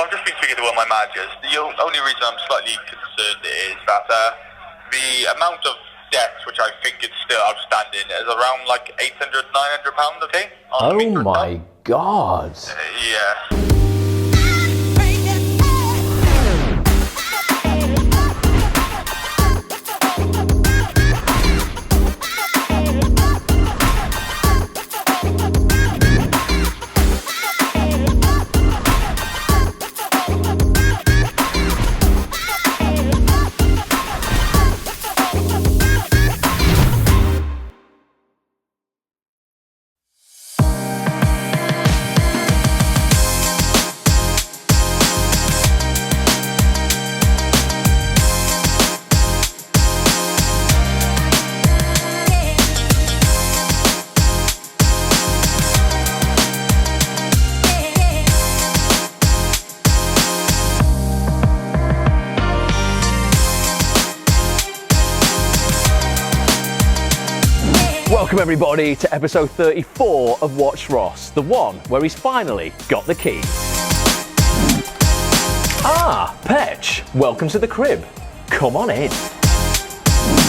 I've just been speaking to one of my managers. The only reason I'm slightly concerned is that the amount of debts, which I think is still outstanding, is around like £800–900, okay? Oh my God. Yeah. Welcome everybody to episode 34 of WatchRoss, the one where he's finally got the keys. Ah, Petch, welcome to the crib. Come on in.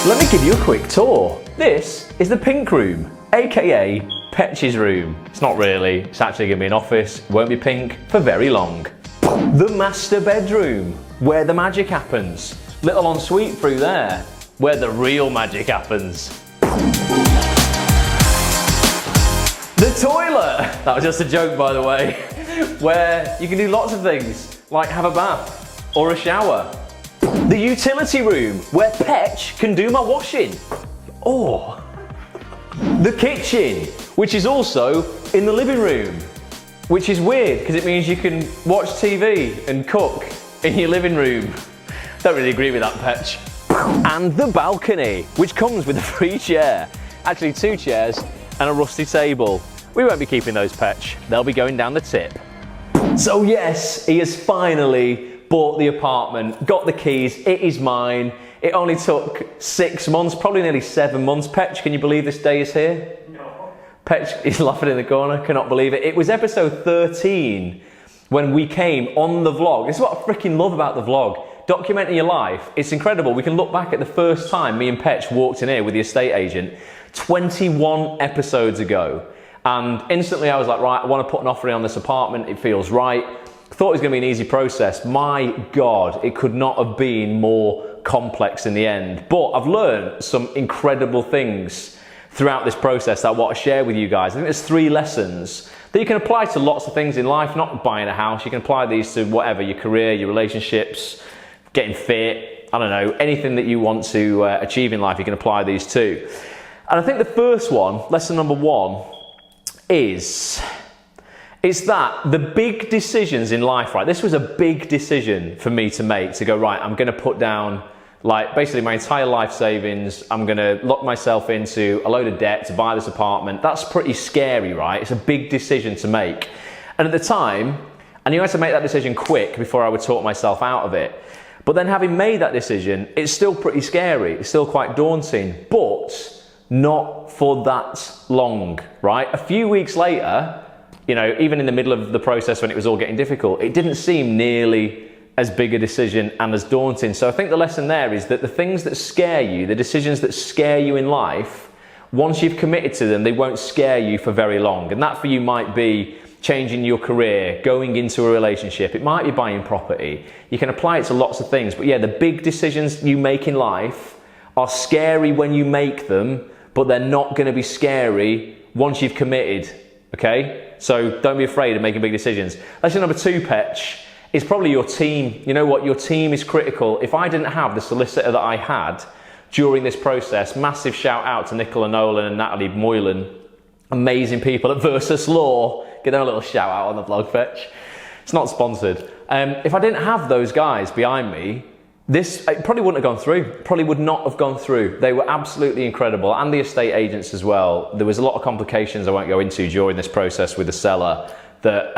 Let me give you a quick tour. This is the pink room, aka Petch's room. It's not really, it's actually going to be an office, it won't be pink for very long. The master bedroom, where the magic happens. Little ensuite through there, where the real magic happens. The toilet! That was just a joke, by the way, where you can do lots of things, like have a bath or a shower. The utility room, where Petch can do my washing. Or the kitchen, which is also in the living room, which is weird because it means you can watch TV and cook in your living room. Don't really agree with that, Petch. And the balcony, which comes with a free chair. Actually, 2 chairs and a rusty table. We won't be keeping those, Petch. They'll be going down the tip. So yes, he has finally bought the apartment, got the keys, it is mine. It only took 6 months, probably nearly 7 months. Petch, can you believe this day is here? No. Petch is laughing in the corner, cannot believe it. It was episode 13 when we came on the vlog. This is what I freaking love about the vlog. Documenting your life, it's incredible. We can look back at the first time me and Petch walked in here with the estate agent 21 episodes ago. And instantly I was like, right, I want to put an offer in on this apartment. It feels right. Thought it was going to be an easy process. My God, it could not have been more complex in the end. But I've learned some incredible things throughout this process that I want to share with you guys. I think there's 3 lessons that you can apply to lots of things in life, not buying a house. You can apply these to whatever, your career, your relationships, getting fit, I don't know, anything that you want to achieve in life, you can apply these to. And I think the first one, lesson number 1, is that the big decisions in life, right? This was a big decision for me to make, to go, right, I'm going to put down like basically my entire life savings. I'm going to lock myself into a load of debt to buy this apartment. That's pretty scary, right? It's a big decision to make. And at the time, I knew I had to make that decision quick before I would talk myself out of it. But then having made that decision, it's still pretty scary. It's still quite daunting, but not for that long, right? A few weeks later, you know, even in the middle of the process when it was all getting difficult, it didn't seem nearly as big a decision and as daunting. So I think the lesson there is that the things that scare you, the decisions that scare you in life, once you've committed to them, they won't scare you for very long. And that for you might be changing your career, going into a relationship. It might be buying property. You can apply it to lots of things. But yeah, the big decisions you make in life are scary when you make them, but they're not going to be scary once you've committed, okay? So don't be afraid of making big decisions. Lesson number 2, Petch, is probably your team. You know what? Your team is critical. If I didn't have the solicitor that I had during this process, massive shout out to Nicola Nolan and Natalie Moylan, amazing people at Versus Law. Give them a little shout out on the vlog, Petch. It's not sponsored. If I didn't have those guys behind me, it probably wouldn't have gone through. Probably would not have gone through. They were absolutely incredible, and the estate agents as well. There was a lot of complications I won't go into during this process with the seller that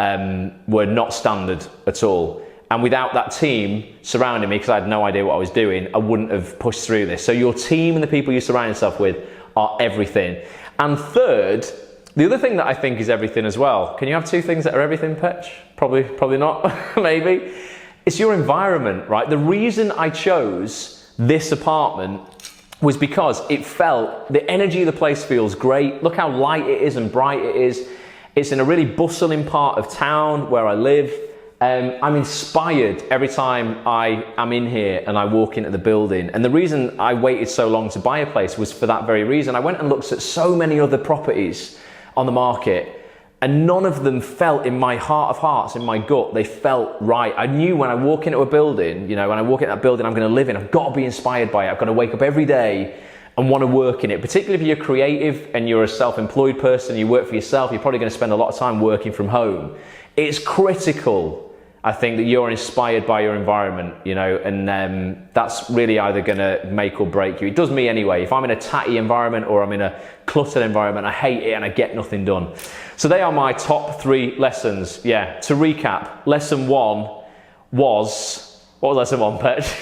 were not standard at all. And without that team surrounding me, because I had no idea what I was doing, I wouldn't have pushed through this. So your team and the people you surround yourself with are everything. And third, The other thing that I think is everything as well, can you have two things that are everything, Petch? Probably not, maybe. It's your environment, right? The reason I chose this apartment was because it felt, the energy of the place feels great. Look how light it is and bright it is. It's in a really bustling part of town where I live. I'm inspired every time I am in here and I walk into the building. And the reason I waited so long to buy a place was for that very reason. I went and looked at so many other properties on the market, and none of them felt, in my heart of hearts, in my gut, they felt right. I knew when I walk into a building, you know, when I walk into that building I'm going to live in, I've got to be inspired by it. I've got to wake up every day and want to work in it. Particularly if you're creative and you're a self-employed person, you work for yourself, you're probably going to spend a lot of time working from home. It's critical, I think, that you're inspired by your environment, you know, and that's really either going to make or break you. It does me anyway. If I'm in a tatty environment or I'm in a cluttered environment, I hate it and I get nothing done. So they are my top 3 lessons. Yeah, to recap, lesson 1 was, what was lesson 1, Petch?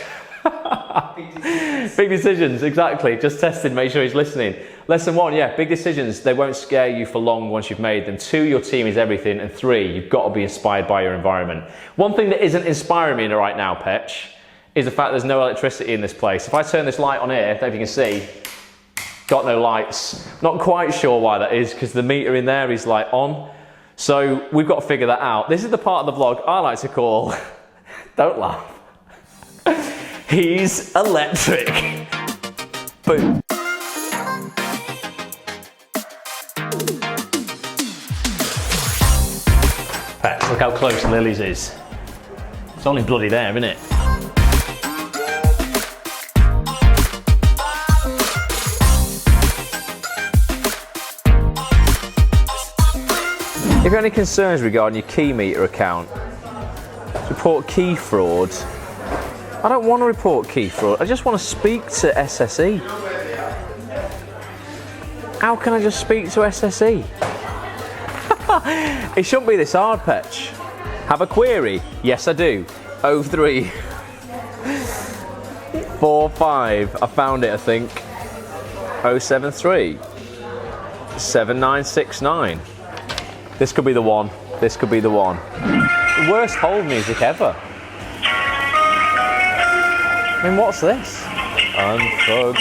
Big decisions, exactly. Just testing, make sure he's listening. Lesson 1, yeah, big decisions, they won't scare you for long once you've made them. 2, your team is everything. And 3, you've got to be inspired by your environment. One thing that isn't inspiring me right now, Petch, is the fact there's no electricity in this place. If I turn this light on here, I don't know if you can see, got no lights. Not quite sure why that is, because the meter in there is like on. So we've got to figure that out. This is the part of the vlog I like to call, don't laugh, he's electric. Boom. Petch, look how close Lily's is. It's only bloody there, isn't it? If you have any concerns regarding your key meter account, report key fraud. I don't want to report key fraud, I just want to speak to SSE. How can I just speak to SSE? It shouldn't be this hard, Petch. Have a query? Yes, I do. 03 45, I found it, I think. 073 7969. This could be the one. This could be the one. Worst hold music ever. I mean, what's this? We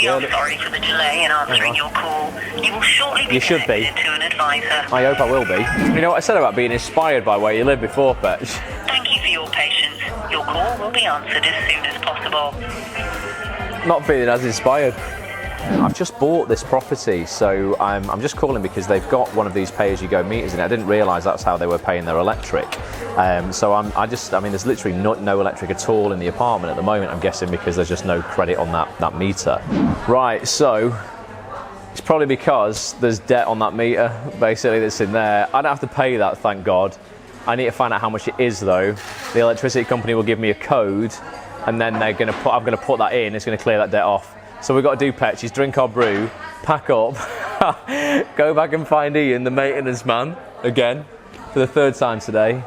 are sorry for the delay in answering your call. You will shortly be connected to an advisor. I hope I will be. You know what I said about being inspired by where you live before, Petch? Thank you for your patience. Your call will be answered as soon as possible. Not feeling as inspired. I've just bought this property, so I'm just calling because they've got one of these pay-as-you-go meters in it. I didn't realise that's how they were paying their electric. So I mean, there's literally no electric at all in the apartment at the moment, I'm guessing because there's just no credit on that meter. Right, so it's probably because there's debt on that meter, basically, that's in there. I don't have to pay that, thank God. I need to find out how much it is, though. The electricity company will give me a code, and then I'm going to put that in, it's going to clear that debt off. So we've got to do, Petch, is drink our brew, pack up, go back and find Ian, the maintenance man, again, for the 3rd time today,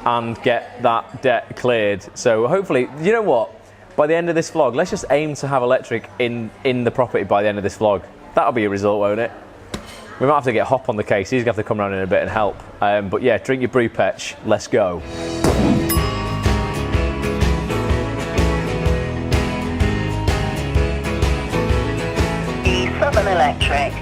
and get that debt cleared. So hopefully, you know what? By the end of this vlog, let's just aim to have electric in the property by the end of this vlog. That'll be a result, won't it? We might have to get Hop on the case. He's going to have to come around in a bit and help. But yeah, drink your brew, Petch. Let's go. Southern Electric.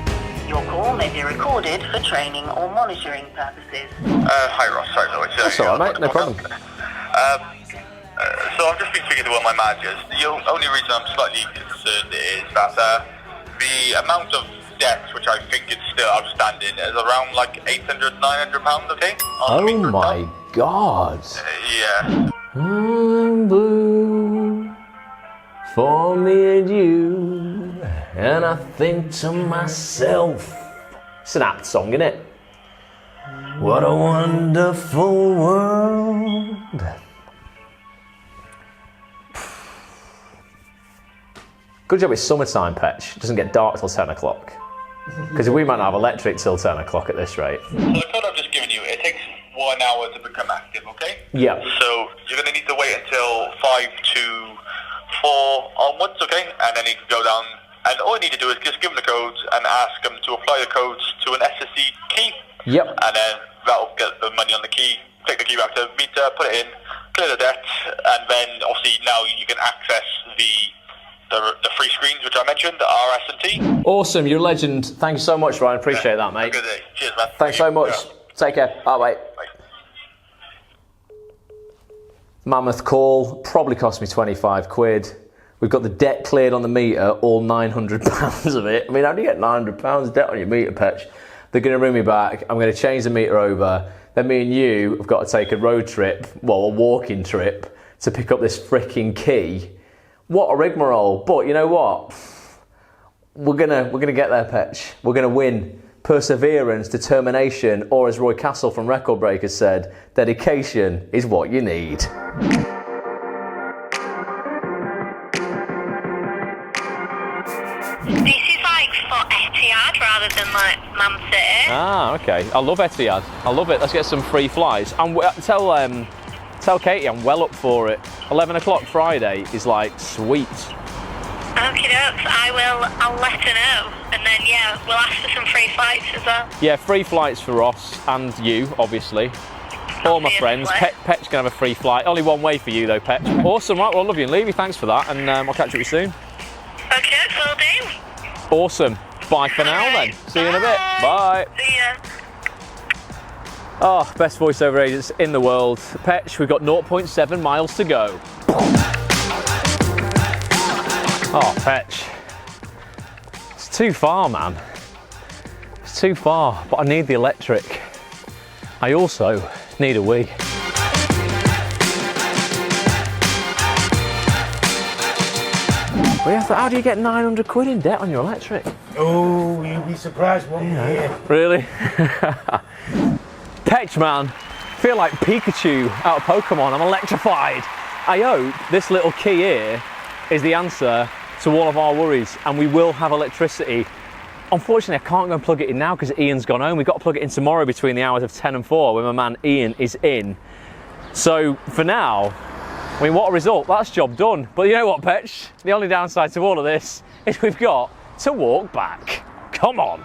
Your call may be recorded for training or monitoring purposes. Hi Ross, sorry Louis. That's alright, mate, no problem. So I've just been speaking to one of my managers. The only reason I'm slightly concerned is that the amount of debt, which I think is still outstanding, is around like £800–900, okay? Oh my God. Yeah. I'm blue for me and you, and I think to myself, it's an apt song, isn't it? What a wonderful world. Good job it's summertime, Petch. It doesn't get dark till 10 o'clock. Because we might not have electric till 10 o'clock at this rate. So the code I've just given you, it takes 1 hour to become active, okay? Yeah. So you're going to need to wait until 5 to 4 onwards, okay? And then you can go down, and all you need to do is just give them the codes and ask them to apply the codes to an SSE key, Yep. And then that'll get the money on the key, take the key back to the meter, put it in, clear the debt, and then obviously now you can access the free screens which I mentioned, the RS and T. Awesome, you're a legend. Thank you so much, Ryan. Appreciate that, mate. Have a good day. Cheers, man. Thanks so much. Yeah. Take care. Bye, mate. Bye. Mammoth call, probably cost me 25 quid. We've got the debt cleared on the meter, all £900 of it. I mean, how do you get £900 debt on your meter, Petch? They're going to ring me back. I'm going to change the meter over. Then me and you have got to take a road trip, well, a walking trip, to pick up this freaking key. What a rigmarole. But you know what? We're gonna get there, Petch. We're going to win. Perseverance, determination, or as Roy Castle from Record Breakers said, dedication is what you need. This is like for Etihad rather than like Man City. Ah, okay. I love Etihad. I love it. Let's get some free flights. And tell Katie I'm well up for it. 11 o'clock Friday is like sweet. Okay, dokes. I'll let her know. And then, yeah, we'll ask for some free flights as well. Yeah, free flights for Ross and you, obviously. All my friends. Petch can have a free flight. Only one way for you though, Petch. Awesome, right, well, love you and leave you. Thanks for that, and I'll catch up with you soon. Okay, will do. Awesome. Bye for now then. See you in a bit. Bye. See ya. Oh, best voiceover agents in the world. Petch, we've got 0.7 miles to go. Oh, Petch. It's too far, man. It's too far, but I need the electric. I also need a wee. How do you get 900 quid in debt on your electric? Oh, you'll be surprised, won't you? Yeah. Really? Petch, man. I feel like Pikachu out of Pokemon. I'm electrified. I hope this little key here is the answer to all of our worries, and we will have electricity. Unfortunately, I can't go and plug it in now because Ian's gone home. We've got to plug it in tomorrow between the hours of 10 and 4 when my man Ian is in. So for now, I mean, what a result. That's job done. But you know what, Petch? The only downside to all of this is we've got to walk back. Come on.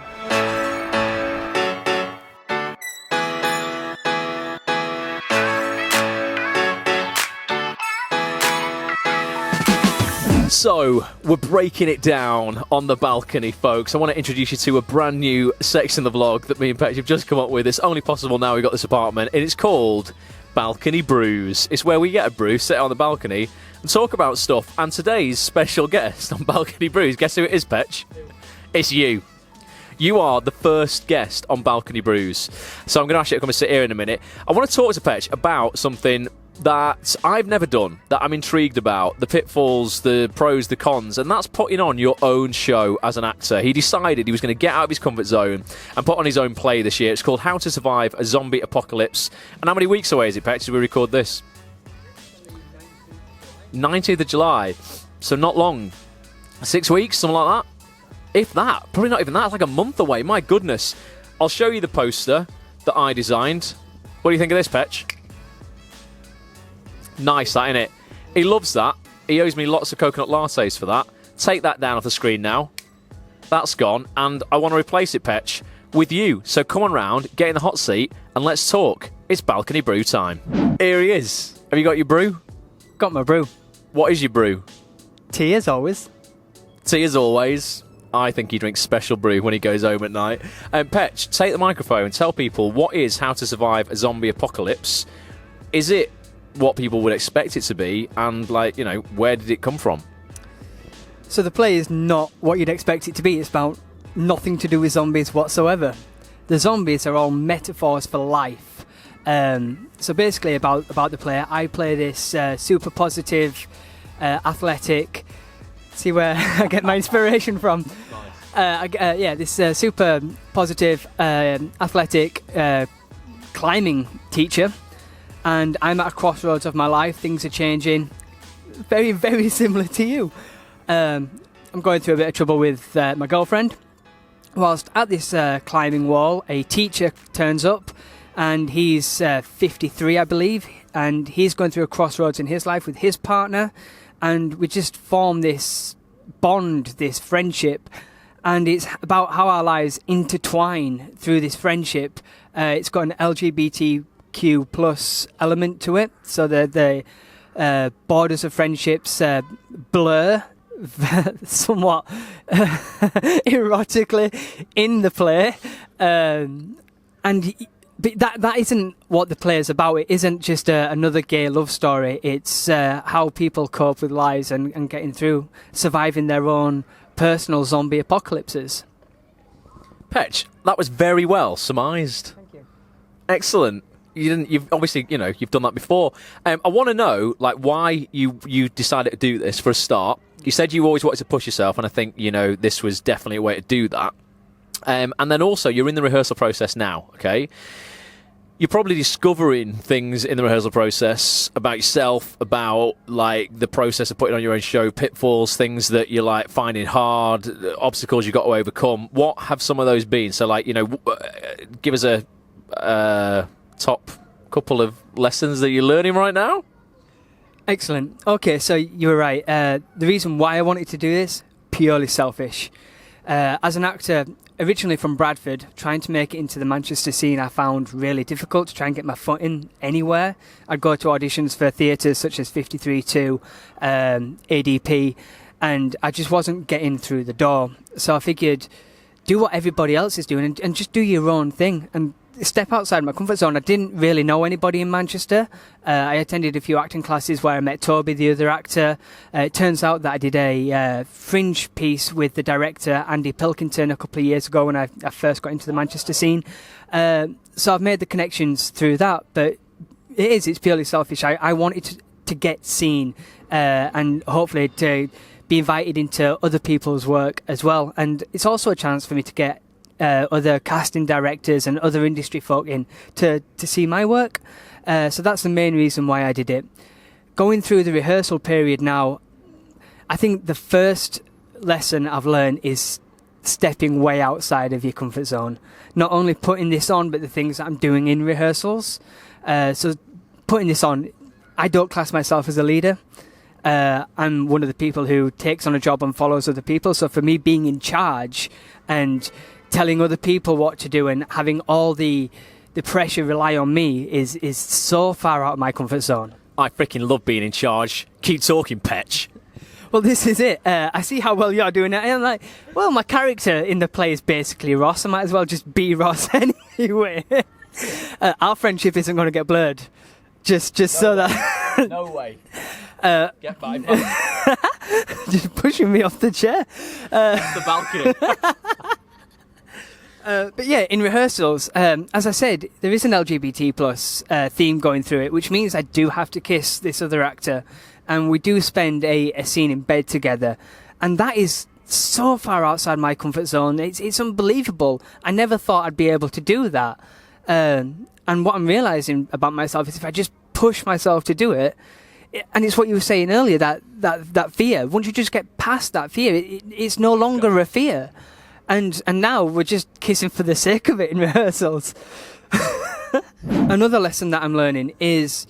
So, we're breaking it down on the balcony, folks. I want to introduce you to a brand new section of the vlog that me and Petch have just come up with. It's only possible now we've got this apartment, and it's called Balcony Brews. It's where we get a brew, sit on the balcony, and talk about stuff. And today's special guest on Balcony Brews, guess who it is, Petch? It's you. You are the first guest on Balcony Brews. So I'm going to ask you to come and sit here in a minute. I want to talk to Petch about something that I've never done, that I'm intrigued about, the pitfalls, the pros, the cons, and that's putting on your own show as an actor. He decided he was going to get out of his comfort zone and put on his own play this year. It's called How to Survive a Zombie Apocalypse. And how many weeks away is it, Petch, as we record this? 19th of July. So not long. 6 weeks, something like that. If that. Probably not even that. It's like a month away. My goodness. I'll show you the poster that I designed. What do you think of this, Petch? Nice, that, innit? He loves that. He owes me lots of coconut lattes for that. Take that down off the screen now. That's gone, and I want to replace it, Petch, with you. So come on round, get in the hot seat, and let's talk. It's balcony brew time. Here he is. Have you got your brew? Got my brew. What is your brew? Tea as always. Tea as always. I think he drinks special brew when he goes home at night. Petch, take the microphone and tell people what is How to Survive a Zombie Apocalypse. Is it what people would expect it to be, and, like, you know, where did it come from? So the play is not what you'd expect it to be. It's about nothing to do with zombies whatsoever. The zombies are all metaphors for life. So basically about the player, I play this super positive, athletic, see where I get my inspiration from. This super positive, athletic climbing teacher. And I'm at a crossroads of my life. Things are changing. Very, very similar to you. I'm going through a bit of trouble with my girlfriend. Whilst at this climbing wall, a teacher turns up, and he's 53, I believe, and he's going through a crossroads in his life with his partner, and we just form this bond, this friendship, and it's about how our lives intertwine through this friendship. It's got an LGBTQ plus element to it, so the borders of friendships blur somewhat erotically in the play, but that isn't what the play is about. It isn't just another gay love story. It's how people cope with lives and getting through, surviving their own personal zombie apocalypses. Petch, that was very well surmised. Thank you. Excellent. You've obviously, you've done that before. I want to know, like, why you decided to do this for a start. You said you always wanted to push yourself, and I think, this was definitely a way to do that. And then also, you're in the rehearsal process now, okay? You're probably discovering things in the rehearsal process about yourself, about, like, the process of putting on your own show, pitfalls, things that you're, like, finding hard, obstacles you've got to overcome. What have some of those been? So, like, give us a top couple of lessons that you're learning right now. Excellent. Okay, so you were right. The reason why I wanted to do this, purely selfish. As an actor, originally from Bradford, trying to make it into the Manchester scene I found really difficult to try and get my foot in anywhere. I'd go to auditions for theatres such as 53-2, ADP, and I just wasn't getting through the door. So I figured, do what everybody else is doing and just do your own thing and step outside my comfort zone. I didn't really know anybody in Manchester. I attended a few acting classes where I met Toby, the other actor. It turns out that I did a Fringe piece with the director Andy Pilkington a couple of years ago when I first got into the Manchester scene. So I've made the connections through that, but it's purely selfish. I wanted to get seen and hopefully to be invited into other people's work as well. And it's also a chance for me to get other casting directors and other industry folk in to see my work. So that's the main reason why I did it. Going through the rehearsal period now, I think the first lesson I've learned is stepping way outside of your comfort zone. Not only putting this on, but the things that I'm doing in rehearsals. So putting this on, I don't class myself as a leader. I'm one of the people who takes on a job and follows other people. So for me, being in charge and telling other people what to do and having all the pressure rely on me is so far out of my comfort zone. I freaking love being in charge. Keep talking, Petch. Well, this is it. I see how well you're doing it. And I'm like, well, my character in the play is basically Ross. I might as well just be Ross anyway. Our friendship isn't going to get blurred. Just so that... No way. Get by. Just pushing me off the chair. The balcony. But yeah, in rehearsals, as I said, there is an LGBT plus theme going through it, which means I do have to kiss this other actor, and we do spend a scene in bed together, and that is so far outside my comfort zone. It's unbelievable. I never thought I'd be able to do that, and what I'm realising about myself is if I just push myself to do it, and it's what you were saying earlier, that fear. Once you just get past that fear, it's no longer a fear. And now we're just kissing for the sake of it in rehearsals. Another lesson that I'm learning is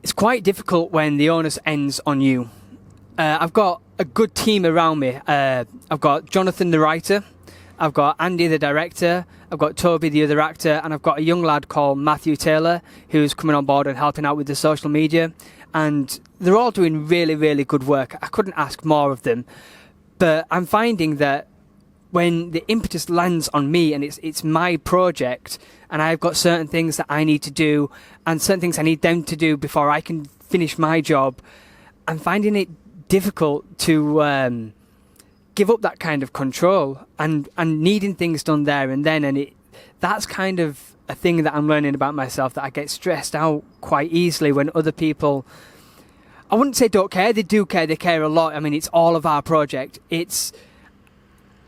it's quite difficult when the onus ends on you. I've got a good team around me. I've got Jonathan the writer, I've got Andy the director, I've got Toby the other actor, and I've got a young lad called Matthew Taylor who's coming on board and helping out with the social media. And they're all doing really, really good work. I couldn't ask more of them. But I'm finding that when the impetus lands on me and it's my project and I've got certain things that I need to do and certain things I need them to do before I can finish my job, I'm finding it difficult to give up that kind of control and needing things done there and then. And that's kind of a thing that I'm learning about myself, that I get stressed out quite easily when other people, I wouldn't say don't care, they do care, they care a lot. I mean, it's all of our project. It's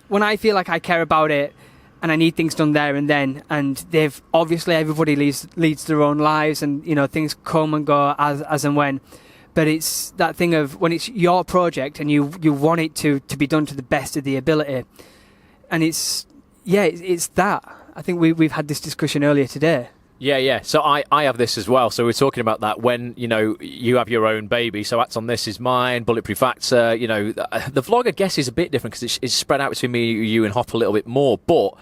when I feel like I care about it and I need things done there and then, and they've obviously everybody leads their own lives and things come and go as and when, but it's that thing of when it's your project and you want it to be done to the best of the ability, and it's that. I think we've had this discussion earlier today. Yeah. So I have this as well. So we're talking about that when, you have your own baby. So Acts on This is mine, Bulletproof Actor, the vlog, I guess, is a bit different because it's spread out between me, you and Hop a little bit more. But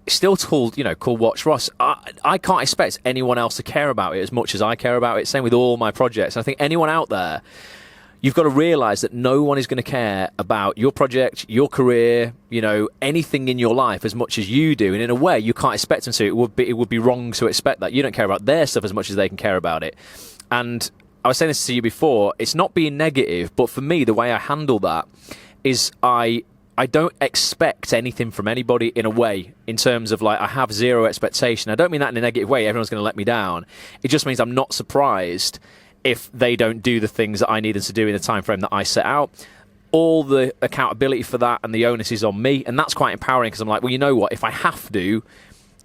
It's still called, called WatchRoss. I can't expect anyone else to care about it as much as I care about it. Same with all my projects. And I think anyone out there, you've got to realise that no one is going to care about your project, your career, anything in your life as much as you do. And in a way, you can't expect them to. It would be wrong to expect that. You don't care about their stuff as much as they can care about it. And I was saying this to you before, it's not being negative, but for me, the way I handle that is I don't expect anything from anybody in a way, in terms of I have zero expectation. I don't mean that in a negative way, everyone's going to let me down. It just means I'm not surprised if they don't do the things that I need them to do in the time frame that I set out. All the accountability for that and the onus is on me, and that's quite empowering, because I'm like, well, you know what, if I have to,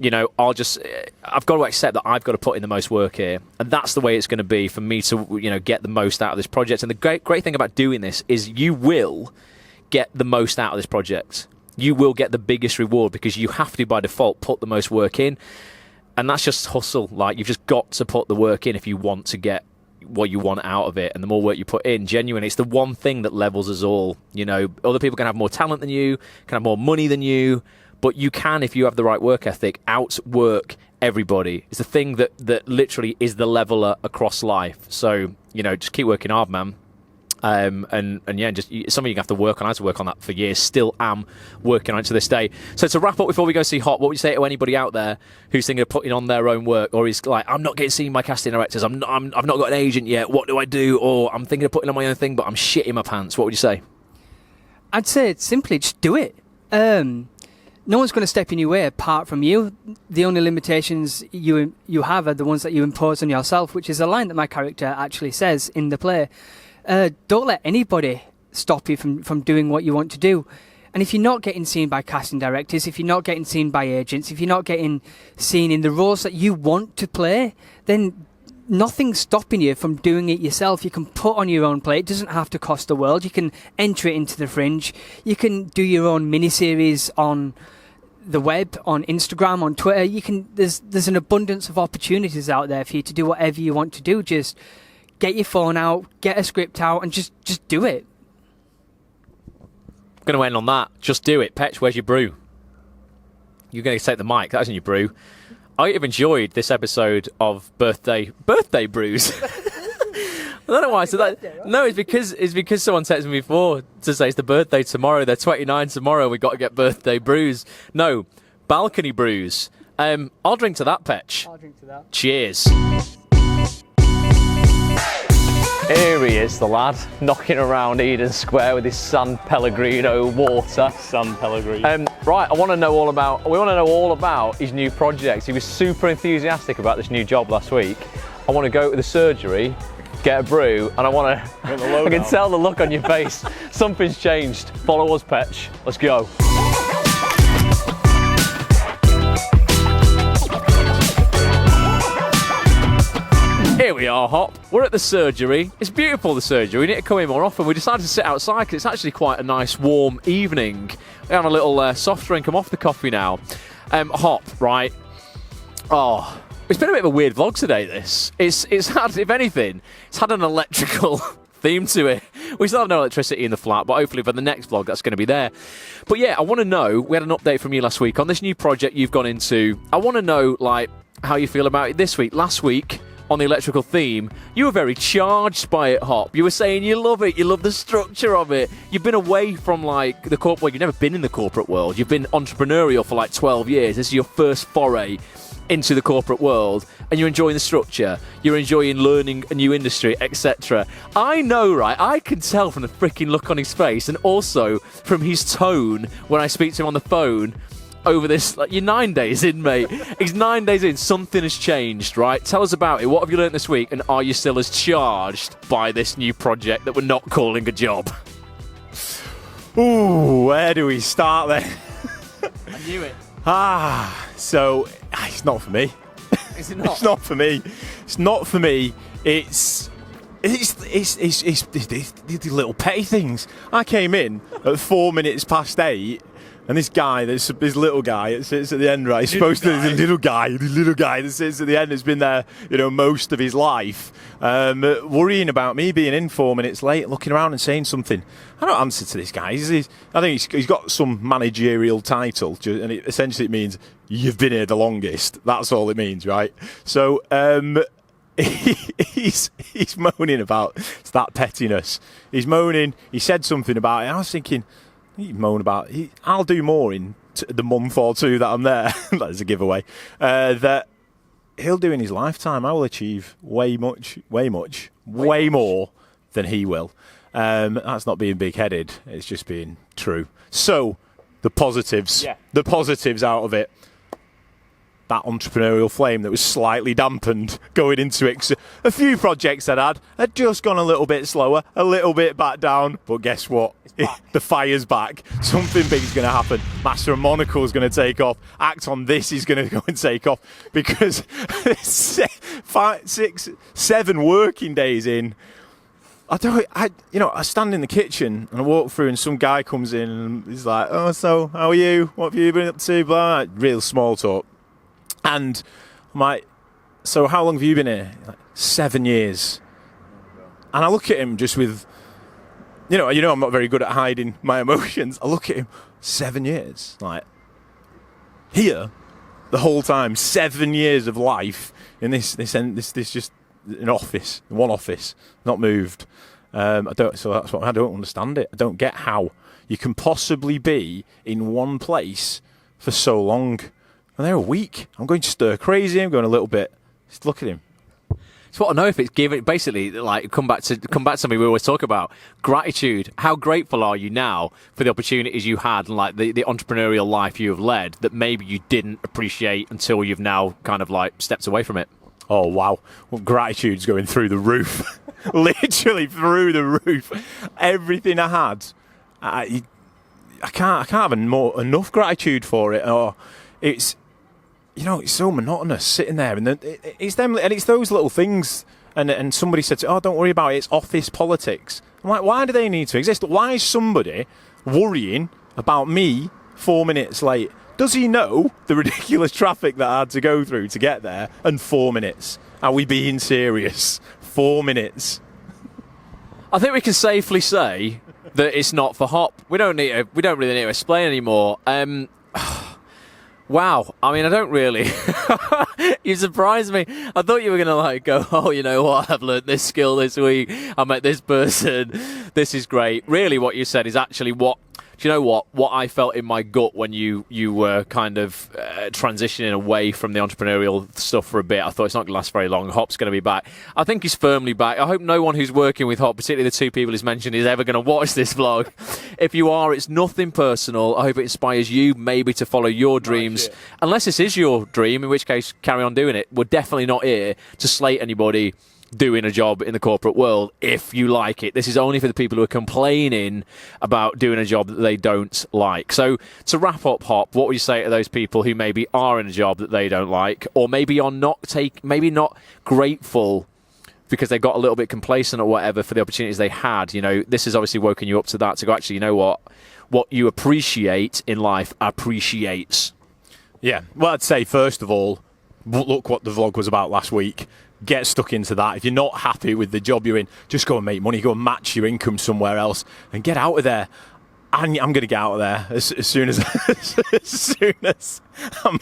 I've got to accept that I've got to put in the most work here, and that's the way it's going to be for me to, get the most out of this project. And the great thing about doing this is you will get the most out of this project. You will get the biggest reward, because you have to, by default, put the most work in, and that's just hustle. You've just got to put the work in if you want to get what you want out of it. And the more work you put in, genuinely, it's the one thing that levels us all. Other people can have more talent than you, can have more money than you, but you can, if you have the right work ethic, outwork everybody. It's the thing that literally is the leveler across life. So just keep working hard, man. And yeah, just something you have to work on. I had to work on that for years. Still am working on it to this day. So to wrap up before we go see Hot, what would you say to anybody out there who's thinking of putting on their own work, or is like, I'm not getting seen by casting directors, I've not got an agent yet, what do I do? Or I'm thinking of putting on my own thing, but I'm shitting my pants. What would you say? I'd say it's simply just do it. No one's going to step in your way apart from you. The only limitations you have are the ones that you impose on yourself, which is a line that my character actually says in the play. Don't let anybody stop you from doing what you want to do. And if you're not getting seen by casting directors, if you're not getting seen by agents, if you're not getting seen in the roles that you want to play, then nothing's stopping you from doing it yourself. You can put on your own play. It doesn't have to cost the world. You can enter it into the Fringe. You can do your own miniseries on the web, on Instagram, on Twitter. There's an abundance of opportunities out there for you to do whatever you want to do. Just get your phone out, get a script out, and just do it. I'm going to end on that. Just do it. Petch, where's your brew? You're going to take the mic. That isn't your brew. I have enjoyed this episode of birthday brews. I don't know why I said that. No, it's because someone texted me before to say it's the birthday tomorrow. They're 29 tomorrow. We got to get birthday brews. No, balcony brews. I'll drink to that, Petch. I'll drink to that. Cheers. Here he is, the lad, knocking around Eden Square with his San Pellegrino water. San Pellegrino. Right, we want to know all about his new projects. He was super enthusiastic about this new job last week. I want to go to the surgery, get a brew, and I can tell the look on your face. Something's changed. Follow us, Petch. Let's go. Here we are, Hop. We're at the surgery. It's beautiful, the surgery. We need to come in more often. We decided to sit outside because it's actually quite a nice warm evening. We're having a little soft drink. I'm off the coffee now. Hop, right? Oh, it's been a bit of a weird vlog today, this. It's had, if anything, it's had an electrical theme to it. We still have no electricity in the flat, but hopefully for the next vlog that's going to be there. But yeah, I want to know, we had an update from you last week on this new project you've gone into. I want to know, how you feel about it this week. Last week, on the electrical theme, you were very charged by it, Hop. You were saying you love it, you love the structure of it. You've been away from the corporate, well, you've never been in the corporate world. You've been entrepreneurial for 12 years. This is your first foray into the corporate world, and you're enjoying the structure. You're enjoying learning a new industry, etc. I know, right? I can tell from the freaking look on his face, and also from his tone when I speak to him on the phone over this, you're 9 days in, mate. He's 9 days in. Something has changed, right? Tell us about it. What have you learned this week? And are you still as charged by this new project that we're not calling a job? Ooh, where do we start then? I knew it. So it's not for me. Is it not? It's not for me. It's not for me. It's the little petty things. I came in at 4 minutes past 8, and this little guy that sits at the end, right? He's supposed to be the little guy that sits at the end has been there, most of his life, worrying about me being in 4 minutes late, looking around and saying something. I don't answer to this guy. I think he's got some managerial title, and essentially it means you've been here the longest. That's all it means, right? So he's moaning about that pettiness. He's moaning. He said something about it. I was thinking, you moan about it. I'll do more in the month or two that I'm there. That's a giveaway. That he'll do in his lifetime. I will achieve way more than he will. That's not being big-headed. It's just being true. So the positives. Yeah. The positives out of it. That entrepreneurial flame that was slightly dampened going into it. A few projects I'd had just gone a little bit slower, a little bit back down. But guess what? The fire's back. Something big is going to happen. Master of Monocle is going to take off. Act on This is going to go and take off. Because 5, 6, 7 working days in, I stand in the kitchen and I walk through and some guy comes in and he's like, "Oh, so how are you? What have you been up to?" Blah. Real small talk. And I'm like, "So how long have you been here?" Like, 7 years. And I look at him just with, I'm not very good at hiding my emotions. I look at him, 7 years. Like, here, the whole time, 7 years of life in this just an office, one office, not moved. So that's what I don't understand it. I don't get how you can possibly be in one place for so long. And they're a week. I'm going stir crazy. I'm going a little bit. Just look at him. Just want to know if it's given, basically, like, come back to something we always talk about, gratitude. How grateful are you now for the opportunities you had and like the entrepreneurial life you have led that maybe you didn't appreciate until you've now kind of like stepped away from it? Oh wow, well, gratitude's going through the roof, literally through the roof. Everything I had, I can't have enough gratitude for it. Or it's so monotonous sitting there, and it's them, and it's those little things. And somebody said, "Oh, don't worry about it. It's office politics." I'm like, why do they need to exist? Why is somebody worrying about me 4 minutes late? Does he know the ridiculous traffic that I had to go through to get there? And 4 minutes? Are we being serious? 4 minutes. I think we can safely say that it's not for Hop. We don't really need to explain anymore. Wow. I mean, I don't really. You surprised me. I thought you were going to go, "Oh, you know what? I've learned this skill this week. I met this person. This is great." Really, what you said is actually what. Do you know what I felt in my gut when you were kind of transitioning away from the entrepreneurial stuff for a bit? I thought it's not going to last very long. Hop's going to be back. I think he's firmly back. I hope no one who's working with Hop, particularly the two people he's mentioned, is ever going to watch this vlog. If you are, it's nothing personal. I hope it inspires you maybe to follow your dreams. Unless this is your dream, in which case carry on doing it. We're definitely not here to slate anybody doing a job in the corporate world if you like it. This is only for the people who are complaining about doing a job that they don't like. So to wrap up, Hop, what would you say to those people who maybe are in a job that they don't like, or maybe are not grateful because they got a little bit complacent or whatever for the opportunities they had? This has obviously woken you up to that, to go, actually, you know what you appreciate in life appreciates. Yeah, well, I'd say first of all, look what the vlog was about last week. Get stuck into that. If you're not happy with the job you're in, just go and make money, go and match your income somewhere else and get out of there. And I'm going to get out of there as soon as I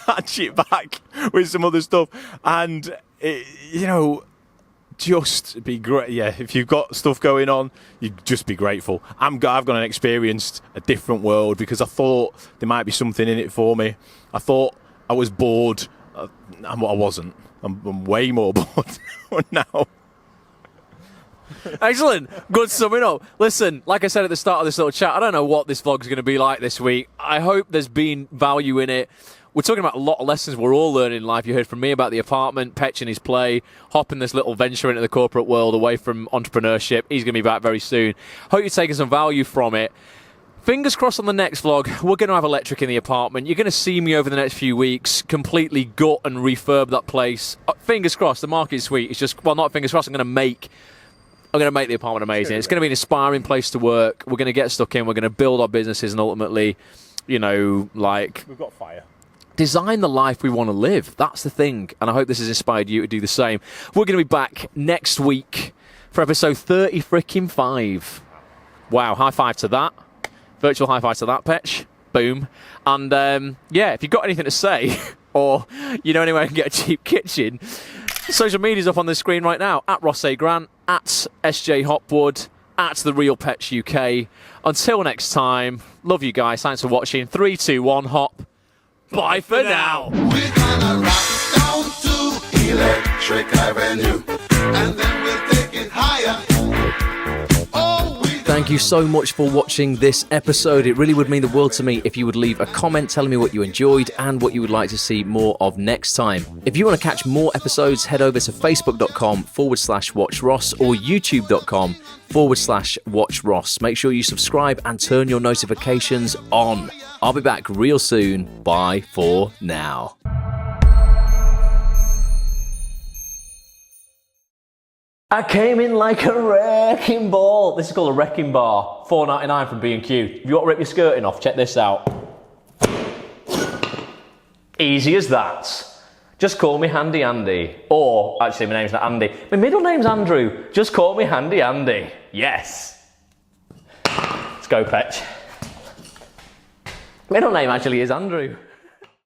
match it back with some other stuff. And, just be great. Yeah, if you've got stuff going on, you just be grateful. I've gone and experienced a different world because I thought there might be something in it for me. I thought I was bored, and I wasn't. I'm way more bored now. Excellent. Good summing up. Listen, like I said at the start of this little chat, I don't know what this vlog's going to be like this week. I hope there's been value in it. We're talking about a lot of lessons we're all learning in life. You heard from me about the apartment, Petch and his play, Hop in this little venture into the corporate world away from entrepreneurship. He's going to be back very soon. Hope you're taking some value from it. Fingers crossed on the next vlog, we're going to have electric in the apartment. You're going to see me over the next few weeks completely gut and refurb that place. Fingers crossed, the market's sweet. It's just, well, not fingers crossed, I'm going to make are going to make the apartment amazing. It's going to be an inspiring place to work. We're going to get stuck in. We're going to build our businesses and ultimately, you know, like... We've got fire. Design the life we want to live. That's the thing. And I hope this has inspired you to do the same. We're going to be back next week for episode 30-5. Wow, high five to that. Virtual high five to that, Petch. Boom. And yeah, if you've got anything to say or you know anywhere I can get a cheap kitchen, social media's up on the screen right now. At Ross A. Grant, at SJ Hopwood, at The Real Petch UK. Until next time, love you guys. Thanks for watching. 3, 2, 1, hop. Bye for now. We're gonna rock down to Electric Avenue, and then we'll take it higher. Thank you so much for watching this episode. It really would mean the world to me if you would leave a comment telling me what you enjoyed and what you would like to see more of next time. If you want to catch more episodes, head over to facebook.com/WatchRoss or youtube.com/WatchRoss. Make sure you subscribe and turn your notifications on. I'll be back real soon. Bye for now. I came in like a wrecking ball. This is called a wrecking bar. $4.99 from B&Q. If you want to rip your skirting off, check this out. Easy as that. Just call me Handy Andy. Or, actually my name's not Andy. My middle name's Andrew. Just call me Handy Andy. Yes. Let's go, Petch. Middle name actually is Andrew.